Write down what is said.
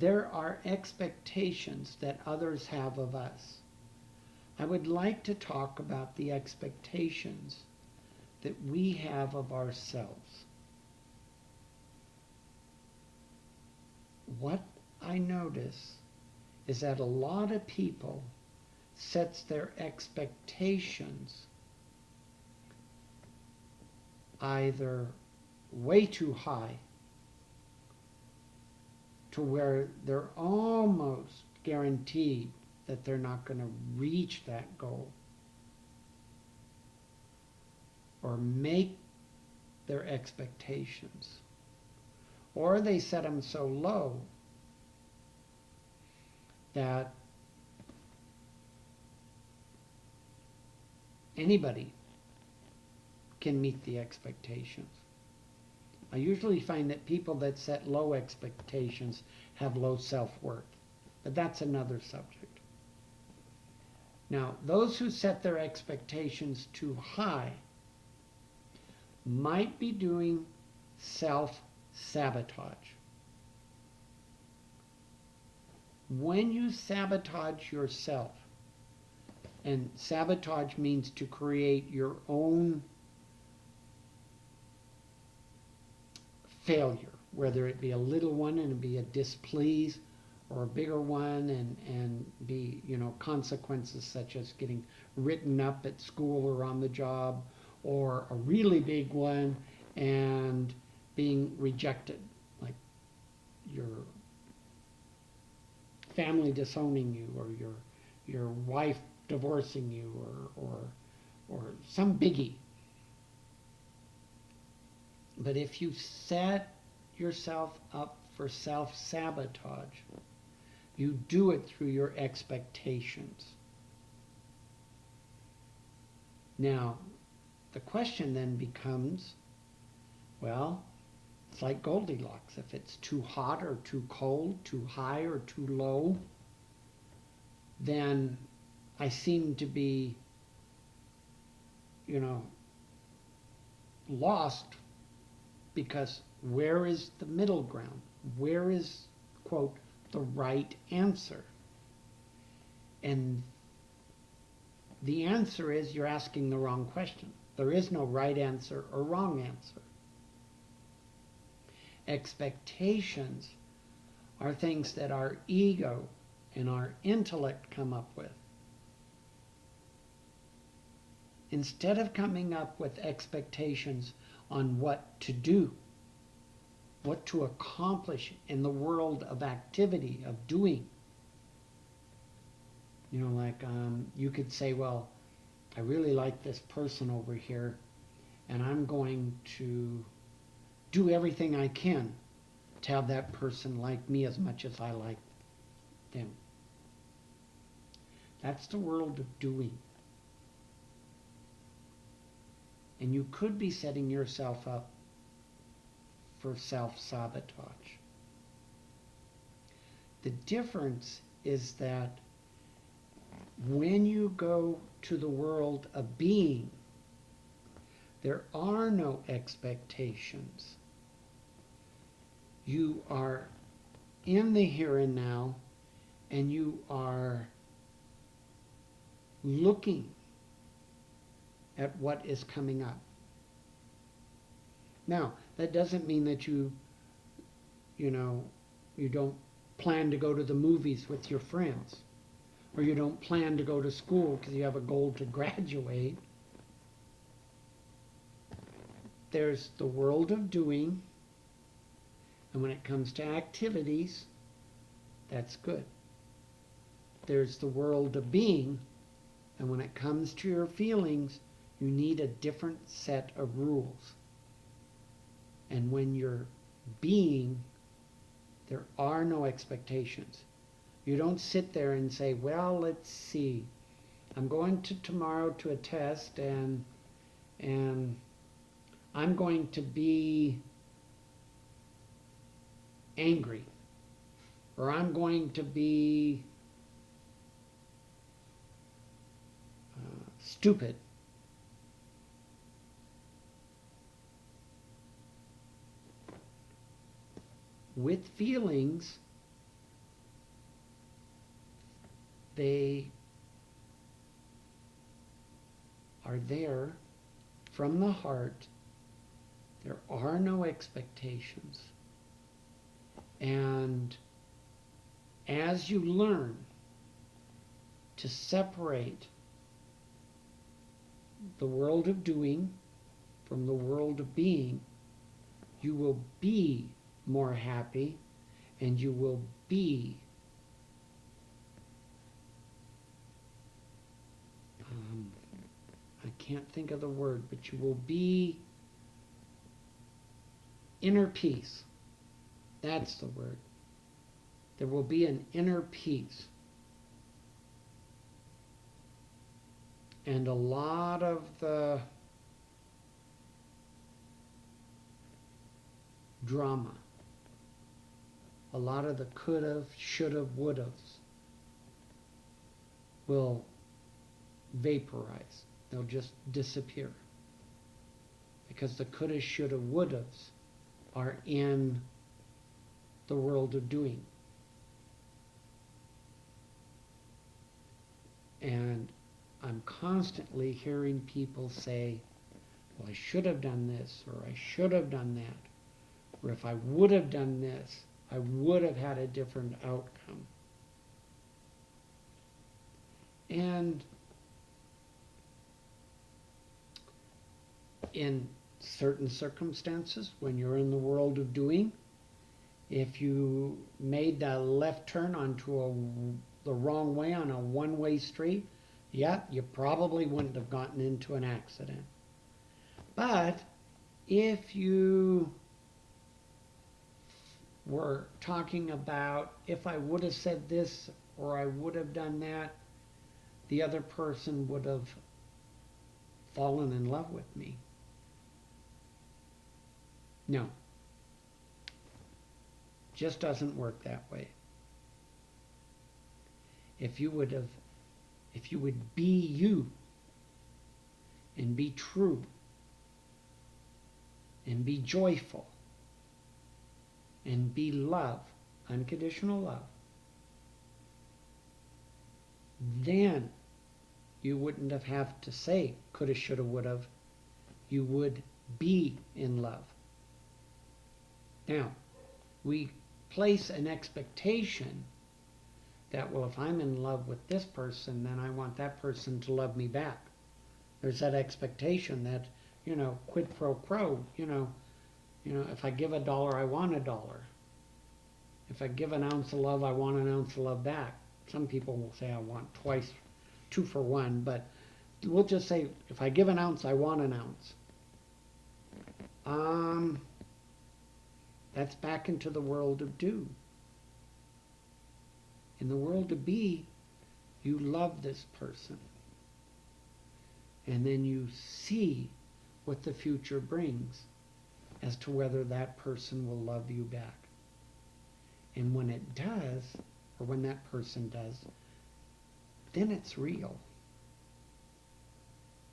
there are expectations that others have of us. I would like to talk about the expectations that we have of ourselves. What I notice is that a lot of people sets their expectations either way too high to where they're almost guaranteed that they're not going to reach that goal, or make their expectations, or they set them so low that anybody can meet the expectations. I usually find that people that set low expectations have low self-worth, but that's another subject. Now, those who set their expectations too high might be doing self-sabotage. When you sabotage yourself, and sabotage means to create your own failure, whether it be a little one and be a displease, or a bigger one and be, consequences such as getting written up at school or on the job, or a really big one and being rejected, like your family disowning you, or your wife divorcing you, or some biggie. But if you set yourself up for self-sabotage, you do it through your expectations. Now, the question then becomes, well, it's like Goldilocks. If it's too hot or too cold, too high or too low, then I seem to be, lost, because where is the middle ground? Where is, quote, the right answer? And the answer is you're asking the wrong question. There is no right answer or wrong answer. Expectations are things that our ego and our intellect come up with. Instead of coming up with expectations on what to do, what to accomplish in the world of activity, of doing. You could say, well, I really like this person over here, and I'm going to do everything I can to have that person like me as much as I like them. That's the world of doing. And you could be setting yourself up for self-sabotage. The difference is that when you go to the world of being, there are no expectations. You are in the here and now, and you are looking at what is coming up. Now, that doesn't mean that you don't plan to go to the movies with your friends, or you don't plan to go to school because you have a goal to graduate. There's the world of doing, and when it comes to activities, that's good. There's the world of being, and when it comes to your feelings, you need a different set of rules. And when you're being, there are no expectations. You don't sit there and say, well, let's see, I'm going to tomorrow to a test, and I'm going to be angry, or I'm going to be stupid. With feelings, they are there from the heart. There are no expectations. And as you learn to separate the world of doing from the world of being, you will be more happy, and you will be I can't think of the word, but you will be inner peace. That's the word. There will be an inner peace. And a lot of the drama, a lot of the could've, should've, would've's will vaporize. They'll just disappear. Because the coulda, shoulda, woulda's are in the world of doing. And I'm constantly hearing people say, well, I should have done this, or I should have done that, or if I would have done this, I would have had a different outcome. And in certain circumstances, when you're in the world of doing, if you made a left turn onto the wrong way on a one-way street, yeah, you probably wouldn't have gotten into an accident. But if you were talking about, if I would have said this or I would have done that, the other person would have fallen in love with me. No. Just doesn't work that way. If you would be you and be true and be joyful and be love, unconditional love, then you wouldn't have to say coulda, shoulda, woulda. You would be in love. Now, we place an expectation that, well, if I'm in love with this person, then I want that person to love me back. There's that expectation that, quid pro quo, if I give $1, I want $1. If I give an ounce of love, I want an ounce of love back. Some people will say I want twice, 2 for 1, but we'll just say if I give an ounce, I want an ounce. That's back into the world of do. In the world of be, you love this person. And then you see what the future brings as to whether that person will love you back. And when it does, or when that person does, then it's real.